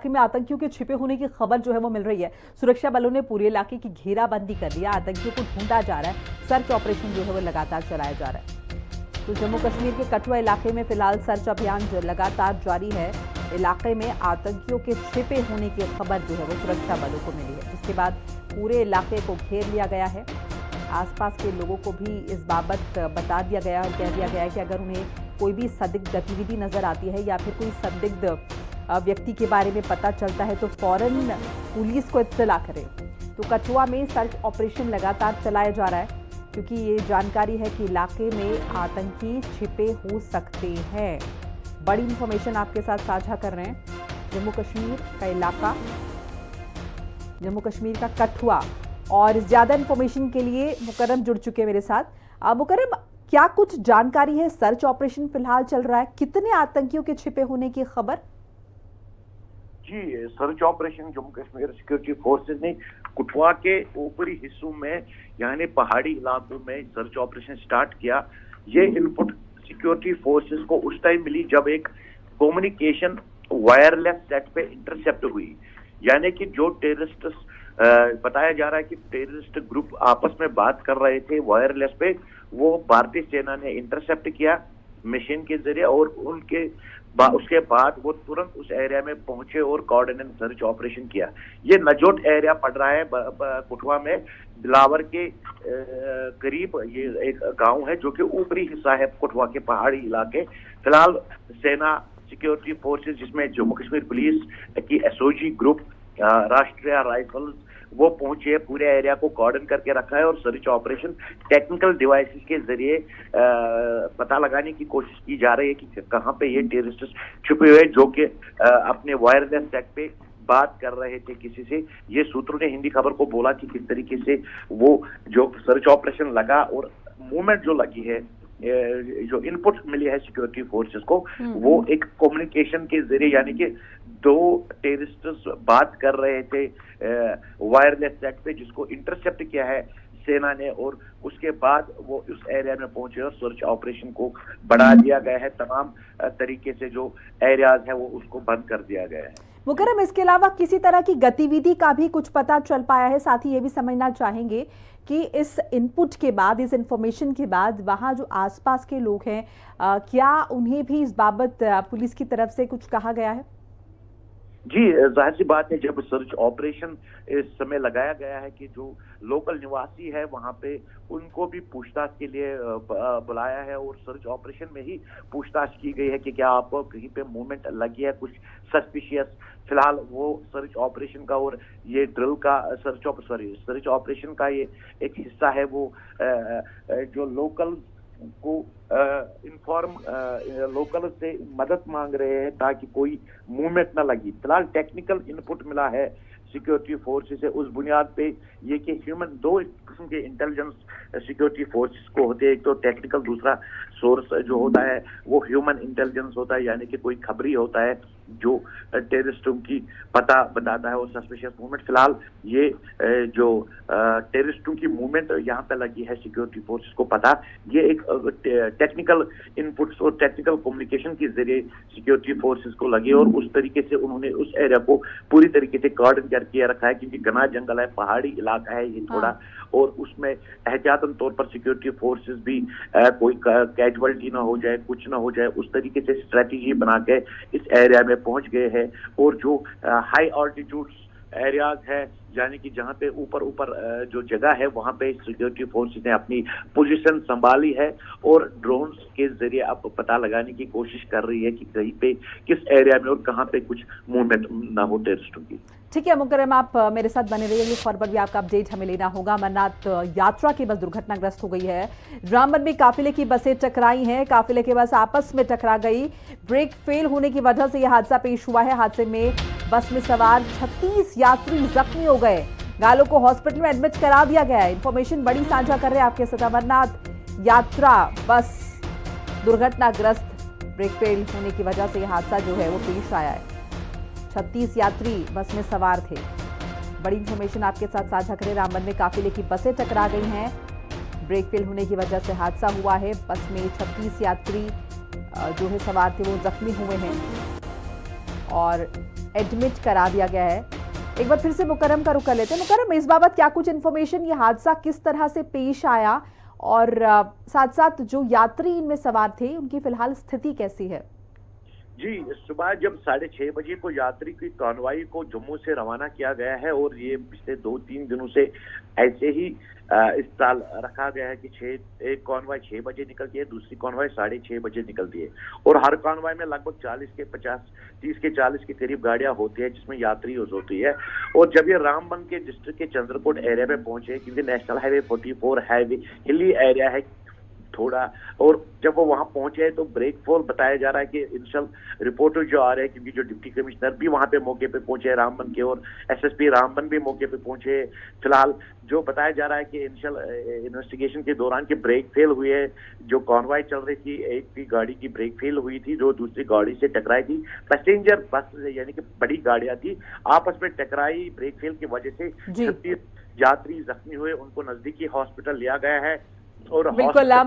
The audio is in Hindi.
इलाके में आतंकियों के छिपे होने की खबर जो है वो मिल रही है। सुरक्षा बलों ने पूरे इलाके की घेराबंदी कर दिया। आतंकियों को ढूंढा जा रहा है। सर्च ऑपरेशन जो है वो लगातार चलाया जा रहा है। तो जम्मू कश्मीर के कठुआ इलाके में फिलहाल सर्च अभियान लगातार जारी है। इलाके में आतंकियों के छिपे होने की खबर जो है वो सुरक्षा बलों को मिली है, जिसके बाद पूरे इलाके को घेर लिया गया है। आसपास के लोगों को भी इस बाबत बता दिया गया और कह दिया गया है कि अगर उन्हें कोई भी संदिग्ध गतिविधि नजर आती है या फिर कोई संदिग्ध व्यक्ति के बारे में पता चलता है तो फौरन पुलिस को इत्तला करें। तो कठुआ में सर्च ऑपरेशन लगातार चलाया जा रहा है, क्योंकि ये जानकारी है कि इलाके में आतंकी छिपे हो सकते हैं। बड़ी इंफॉर्मेशन आपके साथ साझा कर रहे हैं। जम्मू कश्मीर का इलाका, जम्मू कश्मीर का कठुआ, और ज्यादा इंफॉर्मेशन के लिए मुकर्रम जुड़ चुके हैं मेरे साथ। मुकर्रम, क्या कुछ जानकारी है? सर्च ऑपरेशन फिलहाल चल रहा है, कितने आतंकियों के छिपे होने की खबर? जी, search operation Jammu Kashmir security forces ने कठुआ के ऊपरी हिस्सों में यानी पहाड़ी इलाकों में सर्च ऑपरेशन स्टार्ट किया। ये इनपुट सिक्योरिटी फोर्सेस को उस टाइम मिली जब एक कम्युनिकेशन वायरलेस सेट पे इंटरसेप्ट हुई, यानी कि जो टेररिस्ट बताया जा रहा है कि टेररिस्ट ग्रुप आपस में बात कर रहे थे वायरलेस पे, वो भारतीय सेना ने इंटरसेप्ट किया मशीन के जरिए और उसके बाद वो तुरंत उस एरिया में पहुंचे और कोऑर्डिनेट सर्च ऑपरेशन किया। ये नजोट एरिया पड़ रहा है कठुआ में, बिलावर के करीब ये एक गांव है जो कि ऊपरी हिस्सा है कठुआ के पहाड़ी इलाके। फिलहाल सेना सिक्योरिटी फोर्सेस जिसमें जम्मू कश्मीर पुलिस की एसओजी ग्रुप, राष्ट्रीय राइफल्स, वो पहुंचे, पूरे एरिया को कॉर्डन करके रखा है और सर्च ऑपरेशन टेक्निकल डिवाइसेस के जरिए पता लगाने की कोशिश की जा रही है कि कहां पे ये टेररिस्ट छुपे हुए जो कि अपने वायरलेस सेट पे बात कर रहे थे किसी से। ये सूत्रों ने हिंदी खबर को बोला कि किस तरीके से वो जो सर्च ऑपरेशन लगा और मूवमेंट जो लगी है, जो इनपुट मिली है सिक्योरिटी फोर्सेस को, वो एक कम्युनिकेशन के जरिए, यानी कि दो टेररिस्ट्स बात कर रहे थे वायरलेस सेट पे, जिसको इंटरसेप्ट किया है सेना ने और उसके बाद वो उस एरिया में पहुंचे और सर्च ऑपरेशन को बढ़ा दिया गया है। तमाम तरीके से जो एरियाज है वो उसको बंद कर दिया गया है। मुकर्रम, इसके अलावा किसी तरह की गतिविधि का भी कुछ पता चल पाया है? साथ ही ये भी समझना चाहेंगे कि इस इनपुट के बाद, इस इंफॉर्मेशन के बाद वहाँ जो आसपास के लोग हैं, क्या उन्हें भी इस बाबत पुलिस की तरफ से कुछ कहा गया है? जी, जाहिर सी बात है, जब सर्च ऑपरेशन इस समय लगाया गया है कि जो लोकल निवासी है वहां पे उनको भी पूछताछ के लिए बुलाया है और सर्च ऑपरेशन में ही पूछताछ की गई है कि क्या आपको कहीं पे मूवमेंट लगी है कुछ सस्पिशियस। फिलहाल वो सर्च ऑपरेशन का और ये ड्रिल का सर्च ऑपरेशन का ये एक हिस्सा है। वो जो लोकल को लोकल से मदद मांग रहे हैं ताकि कोई मूवमेंट ना लगी। फिलहाल टेक्निकल इनपुट मिला है सिक्योरिटी फोर्सेस से, उस बुनियाद पे ये कि ह्यूमन, दो किस्म के इंटेलिजेंस सिक्योरिटी फोर्सेस को होते हैं। एक तो टेक्निकल, दूसरा सोर्स जो होता है वो ह्यूमन इंटेलिजेंस होता है, यानी कि कोई खबरी होता है जो टेररिस्टों की पता बताता है और सस्पिशियस मूवमेंट। फिलहाल ये जो टेररिस्टों की मूवमेंट यहाँ पे लगी है सिक्योरिटी फोर्सेस को पता, ये एक टेक्निकल इनपुट्स और टेक्निकल कम्युनिकेशन के जरिए सिक्योरिटी फोर्सेस को लगी और उस तरीके से उन्होंने उस एरिया को पूरी तरीके से कॉर्डन करके रखा है, क्योंकि घना जंगल है, पहाड़ी इलाका है ये थोड़ा, और उसमें एहतियातन तौर पर सिक्योरिटी फोर्सेस भी कोई कैजुअलिटी ना हो जाए, कुछ ना हो जाए, उस तरीके से स्ट्रेटेजी बना के इस एरिया में पहुंच गए हैं। और जो हाई ऑल्टीट्यूड एरियाज है, यानी कि जहां पे ऊपर जो जगह है वहां पे सिक्योरिटी फोर्सेस ने अपनी पोजीशन संभाली है और ड्रोन्स के जरिए अब पता लगाने की कोशिश कर रही है कि कहीं पे किस एरिया में और कहां पे कुछ मूवमेंट ना हो टेररिस्टों की। ठीक है मुकर्रम, आप मेरे साथ बने रहिए, खबर पर भी आपका अपडेट हमें लेना होगा। अमरनाथ यात्रा की बस दुर्घटनाग्रस्त हो गई है। रामबन में काफिले की बसें टकराई हैं, काफिले की बस आपस में टकरा गई। ब्रेक फेल होने की वजह से यह हादसा पेश हुआ है। हादसे में बस में सवार 36 यात्री जख्मी हो गए। घायलों को हॉस्पिटल में एडमिट करा दिया गया है। इंफॉर्मेशन बड़ी साझा कर रहे हैं आपके साथ। अमरनाथ यात्रा बस दुर्घटनाग्रस्त, ब्रेक फेल होने की वजह से यह हादसा जो है वो पेश आया है। 36 यात्री बस में सवार थे। बड़ी इंफॉर्मेशन आपके साथ साझा करें। रामबन में काफिले की बसें टकरा गई हैं। ब्रेक फेल होने की वजह से हादसा हुआ है। बस में 36 यात्री जो है सवार थे वो जख्मी हुए हैं और एडमिट करा दिया गया है। एक बार फिर से मुकर्रम का रुख कर लेते हैं। मुकर्रम, इस बाबत क्या कुछ इन्फॉर्मेशन, ये हादसा किस तरह से पेश आया और साथ साथ जो यात्री इनमें सवार थे उनकी फिलहाल स्थिति कैसी है? जी, सुबह जब 6:30 बजे को यात्री की कॉन्वॉय को जम्मू से रवाना किया गया है और ये पिछले 2-3 दिनों से ऐसे ही इस साल रखा गया है कि एक कॉन्वॉय 6 बजे निकलती है, दूसरी कॉन्वॉय 6:30 बजे निकलती है और हर कॉन्वॉय में लगभग 30 के 40 के करीब गाड़ियां होती है जिसमें यात्री यूज होती है। और जब ये रामबन के डिस्ट्रिक्ट के चंद्रकोट एरिया में पहुंचे, क्योंकि national highway 44 highway hilly area है थोड़ा, और जब वो वहां पहुंचे तो ब्रेक फॉल बताया जा रहा है कि इनिशियल रिपोर्ट जो आ रहे हैं, क्योंकि जो डिप्टी कमिश्नर भी वहां पे मौके पे पहुंचे रामबन के और एसएसपी रामबन भी मौके पे पहुंचे। फिलहाल जो बताया जा रहा है कि इनिशियल इन्वेस्टिगेशन के दौरान की ब्रेक फेल हुई है, जो कॉन्वॉय चल रही थी एक की गाड़ी की ब्रेक फेल हुई थी जो दूसरी गाड़ी से टकराई थी। पैसेंजर बस यानी कि बड़ी गाड़ियां थी आपस में टकराई, ब्रेक फेल की वजह से 36 यात्री जख्मी हुए, उनको नजदीकी हॉस्पिटल लिया गया है और बिल्कुल मुकर्रम